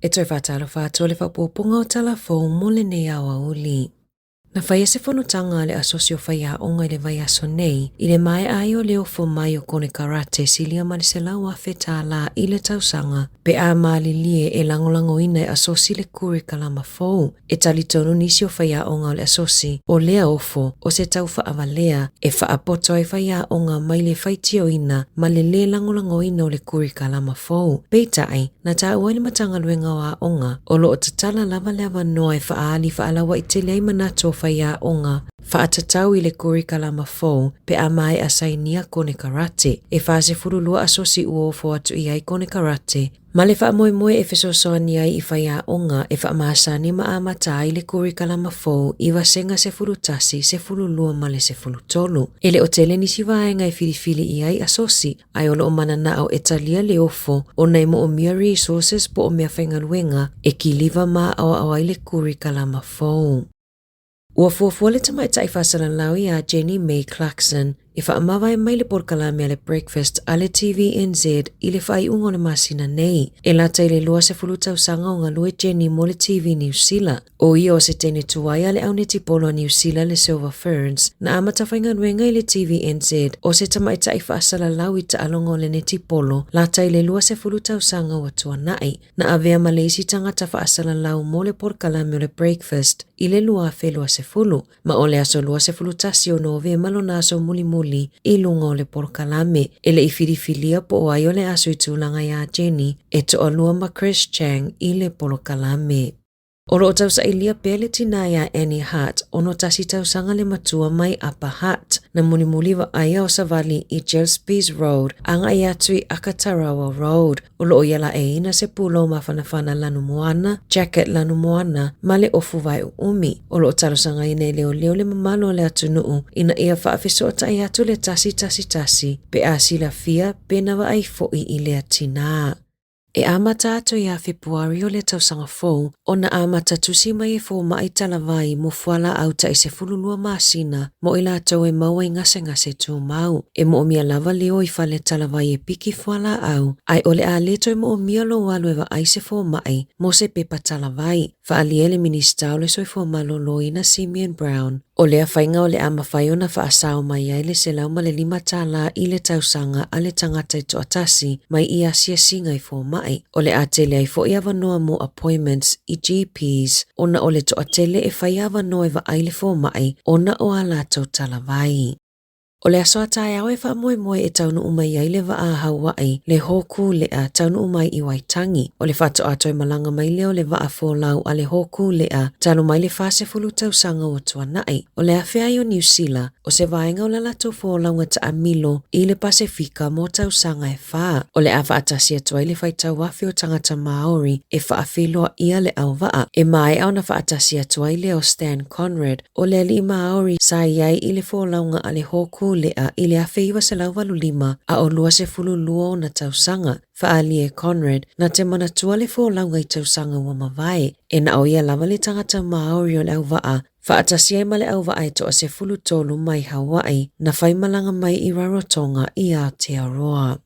E toi whātalo whātua le whapopunga o Tala fōu mole nei awa uli. Na whaia se whanutanga le asosio whaia onga le vai aso nei, i le mai ai o leo fo mai o kone karate silia ma le se lau a Tala i le tausanga, pe a maali lie e langolango ina e asosi le kuri kalama fōu, e tali tonu nisi o whaia onga o le asosi, o lea ofo, o se tau whaavalea, e whaapoto ai whaia onga mai le whaitio ina, ma le langolango ina o le kuri kalama fōu. Peitai, na ta ua le matanga luenga wa onga, o lo o tatala lava lava noa e whaali whaalawa i te lei manato whaia onga, whaatatau i le kuri kalama fōu, pe a mai asainia kone karate, e whaase furulua asosi uofo atu i ai kone karate, ma le wha moe e whesosoani ai i whaia onga e wha maasani ma amata ai le kuri kalama fōu i wasenga se furutasi se furulua ma le se furutolu. E le o tele nisi vaenga i filifili i ai asosi, ai olo o manana au etalia le ofo, o nei mo o mia resources po o mea whaingaluenga e ki liva ma au ai le kuri kalama fōu. Ua fuafua le tamai tai whasalalau a Jenny May Clarkson e whaamawai mai le porkalame a le breakfast a le TVNZ i le whai ungo le masina nei. E lata i le lua se fulutau sanga o ngalue Jenny mo le TV New Zealand. O ia o se tene tuai a le auneti polo a New Zealand le Silver Ferns na amata whainganuenga i le TVNZ o se tamai tai whaasalalau i ta alongo le neti polo lata i le lua se fulutau sanga wa tuanai na avea malesi tangata whaasalalau mo le porkalame o le breakfast i le lua whelua se fulu, ma o le aso lua se fulutasi o NOV malona aso muli i lunga o le porkalame, e le i filifilia po o ai o le aso i tūlanga ia Jenny e to o lua ma Chris Chang i le porkalame. O lo tau sa ilia pele tina ia Annie Hart, ono tasi tau sanga le matua mai Upper Hart, na muli wa aia o Savali i Gillespie's Road, anga ia tui Aotearoa Road, o lo ia la e ina se pulo mawhanawhana lanu moana, jacket lanu moana, male ofu vai umi, o lo talo sanga ina leo le mamalo le atunuu, ina ia whaafeso ta ia tu le tasi, pe a sila fia, pe na wa ai foi i le atina. E amata ato ia Februari o le tausanga fōu, o na amata tusi mai e fō mai talavai mo fuala auta i se fululua masina, mo ila ato e maua i ngase tū mau. E mo o mia lava leo i fale talavai e piki fuala au, ai ole a leto e mo o mia lo walu ewa ai se fō mai, mo se pepa talavai. Whaalia le minista o le soi fō malolo ina Simeon Brown. O lea whainga o le ama whaio na whaasao mai ai le se lau ma le 5 tala i le tausanga a le tangata i to atasi mai i asia singa i fō mai. O le atele ai fo i awanoa mo appointments i GPs, ona o le to atele e whai awanoa e wa ai le fō mai, ona o ala tau talavai. O le asoa tae au e wha moe e taunu umai ai le wa a Hawaii, le hoku lea taunu umai i Waitangi. O le whato ato e malanga mai leo le wa a fōlau a le hoku lea, taunu mai le whase fulu tau sanga o tuanai. O le awhea i o New Zealand, o se vaenga o la lato fōlau nga ta amilo i le Pasifika mo tau sanga e wha. O le awa atasi atua i le whaitau wafi o tangata Maori e wha awhiloa ia le au waa. E mai au na wha atasi atua i le o Stan Conrad, o le ali Maori sa iai i le fōlau nga a le hoku lea i le awheiwa se lau walu 5 a o lua se fulu lua o na tausanga. Whaali e Conrad na te mana tua le fōlaunga i tausanga wa mawai. E na o ia lava le tangata Maori o le au waa. Whaatasi ai ma le au waa e toa se fulu tolu mai Hawaii na whaimalanga mai i Rarotonga i Aotearoa.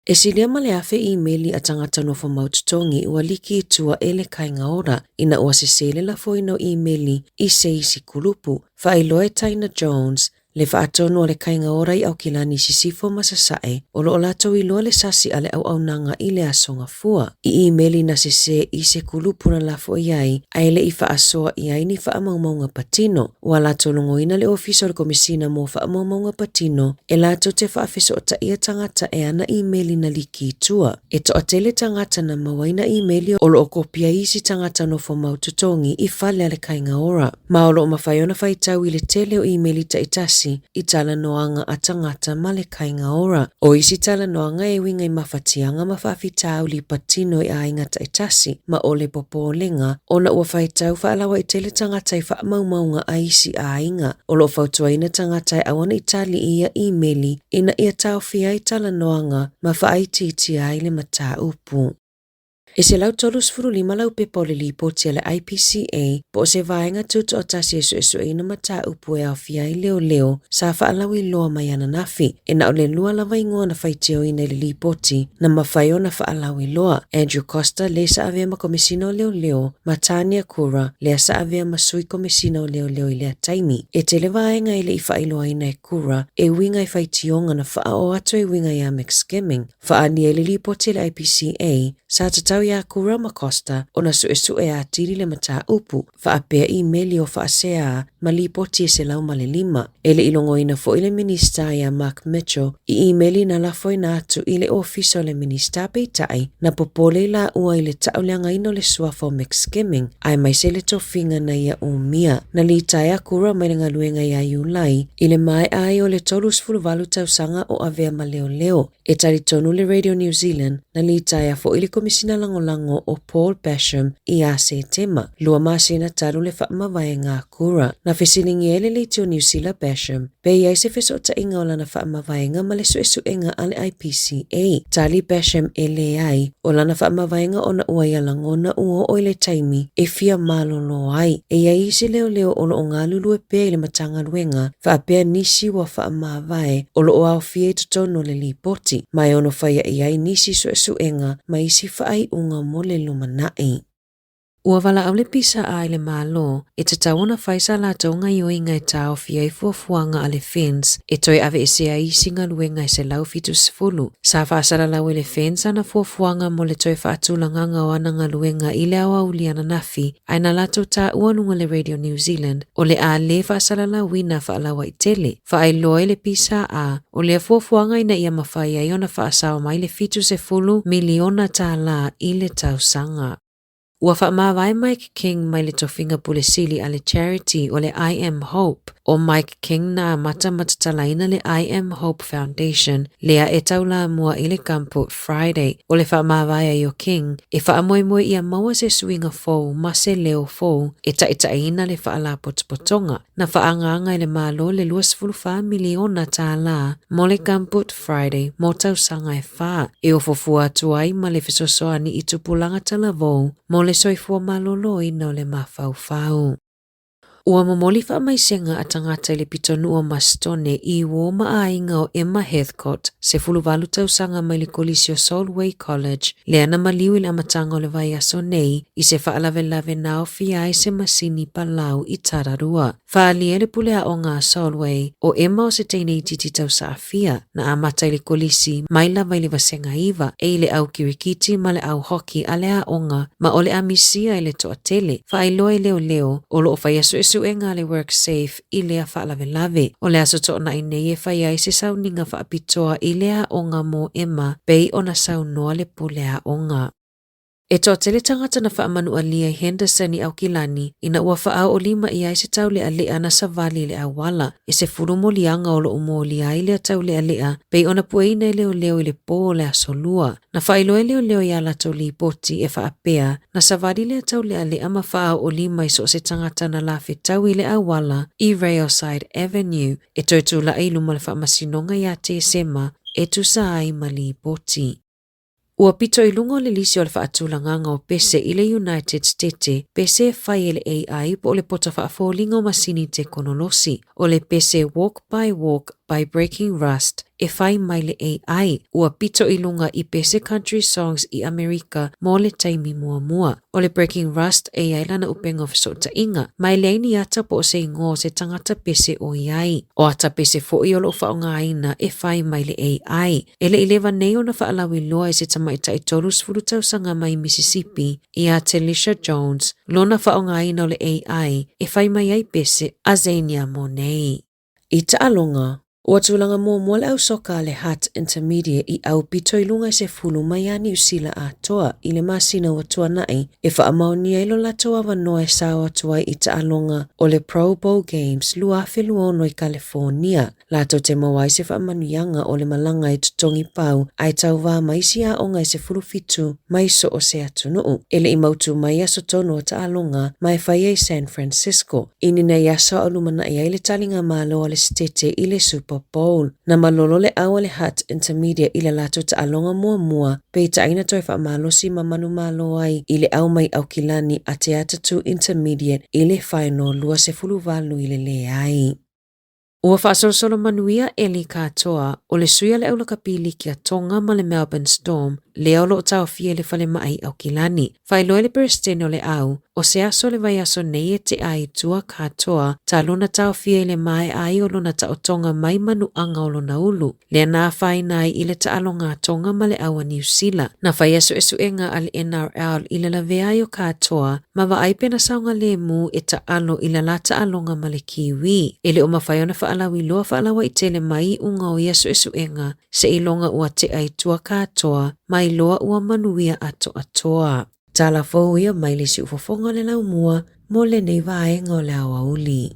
E silia ma le awhi e-maili a tangata no whamaututongi ua liki i tua e le kainga ora ina ua se sele la foino e-maili i se isi kulupu. Whailoe Taina Jones le whaatono le kainga ora i au kilani sisifo masasae o lo lato i loa le sasi ale au nanga i le asonga fua. I e-maili na se i se kulupuna lafo iai ai le i whaasoa iai ni whaamaumaunga patino. Ua lato longoina le ofiso le komisina mo whaamaumaunga patino e lato te whaafeso o ta ia tangata e ana e-maili na liki i tua. E to atele tangata na mawaina e-maili o lo o kopia isi tangata no whamaututongi i whale ale kainga ora. Ma o lo mawhaiona whaitau i le tele o e-maili ta itasi i tala noanga a tangata ma le kainga ora. O isi tala noanga e winga i mawhatianga mawhawhitau li patino i ainga ta itasi ma o le popo lenga o na ua whaitau whaalawa i tele tangata i whaamaumaunga a isi a ainga. O lo whautuaina tangata i awana i tali ia e-maili ina ia tau fia i tala noanga ma whaititi ai le mata upu. E se lau tolus furu lima lau pepa o le lipoti le IPCA po se vaenga tutu o tasi esu ina mata upu e awhia i leo sa whaalau i loa mai ana nafi. E na o le lua lava ingoa na whaiteo ina le lipoti na mawhaio na whaalau i loa. Andrew Costa le sa avea ma komisina o leo ma Tania Kura le sa avea ma sui komisina o leo i lea taimi. E te le vaenga i le i whailoa ina e Kura e winga i whaitionga na whaao ato e winga i a McSkimming. Whaani e le lipoti le IPCA sa tatau ya Kura ma Costa o na su e a tiri le mata upu whaapea i meli o whaasea ma lipoti e se lau ma le lima. Ele ilongo ina fo ile minista ya Mark Mitchell i meli na la foi na atu ile ofiso le minista peitai na popole la ua ile tauleanga ino le suafo McSkimming ai mai se le tofinga na ia umia na li taia Kura mai nga luenga ya Yulai ile mai ai o le tolus fuluvalu tausanga o avea ma leo. E tari tonu le Radio New Zealand na li taia fo ile komisina lango o Paul Basham i a se tema. Lua masi na taru le whaamawai Kura. Na fesiningi ele le tio New Zealand Basham. Pe iai se feso ta inga o lana whaamawai ma le su enga ale IPCA. Tali Basham ele ai o lana whaamawai o na ua yalango na ua o ile taimi e fia malolo ai. E iai isi leo o lo o ngā lulu e pe ile matanga luenga whaapea nisi wa whaamawai o lo o au fie tutono le lipoti. Mai ono whaia iai nisi su enga ma isi whaai unga mole lumanai. Ua wala au le pisa a le malo, e te tawana whaisa la taunga i oinga e tau fia i fuafuanga a le fence, e toi ave e sea i singa luenga i se lau fitu sifulu. Sa whaasara lau e le fence ana fuafuanga mo le toi whaatulanganga o ananga luenga i le awa uliana nafi, aina lato ta uanunga le Radio New Zealand, o le a le whaasara lau wina whaalawa i tele. Whaai loe le pisa a, o le fuafuanga ina ia mawhai a iona whaasawa mai le fitu sifulu miliona Tala i le tausanga. Ua whaamawai Mike King mai le tofinga pulesili a le charity o le I Am Hope o Mike King na matamatalaina le I Am Hope Foundation lea e taula mua i le Campo Friday o le whaamawai a yo King e whaamoemoe ia maua se swinga fou ma se leo fou e taitaina le whaala potopotonga na whaanganga i le malo le 25 miliona Tala mo le Campo Friday mo tausanga e wha e o fofua tuai ma le fesosoani i tupulanga talavou mo le soifua malolo ina o le mawhauwhau. Ua momoli whaamaisenga a tangata le pitonu o Mastone i wo maainga o Emma Heathcote se fuluvalu tausanga mai le kolisi o Solway College le ana maliu i le amatanga o le vai aso nei i se whaalave nao fiai se masini palau i tararua. Whaalia le pulea o ngā Solway o Emma o se teinei titi tausa afia na amata i le kolisi mai lava i le vasenga iwa e i le au kirikiti ma le au hoki a le a onga ma o le amisia i le toa tele. Whaailoa i leo o lo o whaiasu enga le work safe i lea whaalave o le aso toona i nei e whaiai se sauninga whaapitoa i lea onga mo Emma bei o na saunoa le pulea onga. E toa tele tangata na whaamanua lia Henderson i Aukilani ina ua whaau o lima i aise tau lea lea na savali lea wala e se furumo lianga o lo umo lia i lea tau lea bei ona pueina i leo i le po lea solua. Na whailoe leo i ala tau li poti e whaapea na savali lea tau lea ma whaau o lima i so se tangata na lafe tau i lea wala i Railside Avenue e toitula i luma le whaamasinonga i a te sema e tu sa ai ma li poti. Ua pito i lungo le lisi o le whaatulanganga o pese i le United States, pese e whai e le AI po o le pota whaafolinga o masini te konolosi, o le pese walk by breaking rust, e whai mai le AI. Ua pito i lunga i pese country songs i Amerika mo le taimi mua. O le breaking rust AI lana upenga fisota inga, mai leini ata po o se ingo se tangata pese o iai. O ata pese fo i o lo whaonga aina e whai mai le AI. Ele ilewa neo na whaalawi loa e se tamaita i tolus furutau sanga mai Mississippi i a Telisha Jones, lona whaonga aina o le AI e whai mai ai pese a Zenia Monei. I taalonga, ua tūlanga mua le au soka le Hat Intermediate i au pito i lunga i se fulu mai ani usila a toa i le masina ua tuanai e whaamaunia ilo la toa wanoa e sawa tuai i taalonga o le Pro Bowl Games lua wheluono i California. Lato te mawai se whaamanuianga o le malanga i tutongi pau ai tau wā maisi a onga i se fulu fitu mai so o se atunuu. Ele i mautu mai aso tono o taalonga mai whaia i San Francisco. Inina i asa o lumana i aile talinga malo o le stete i le Super awa Paul. Na malolo le awa le hat intermediate ila lato ta alonga mua pe ta aina toi wha malosi mamanu malo ai ile au mai au kilani a te atatu intermediate ile final lua se fulu valu ile le ai. Ua whaasolo manuia eli katoa o le suia le aula kapili kia tonga ma le Melbourne Storm le aulo o tau fia le fale mai au kilani. Whailoa le Peristene o le au o se aso le vai aso nei e te ai tua katoa ta luna tau fia le mai ai o luna ta o tonga mai manu anga o lona ulu. Le na whai nai ile ta alonga tonga ma le awa New Zealand. Na whai aso e suenga ali NRL ile la veai o katoa ma wa aipena saunga le mu e ta alo ile la ta alonga ma le Kiwi. Ele o mawhai ona alawi loa whaalawa i tele mai unga o Yesu esuenga se ilonga ua te ai tua katoa mai loa ua manuia ato atoa. Tala fōia mai le si ufofonga le lau mua mo le nei vaenga o le awa uli.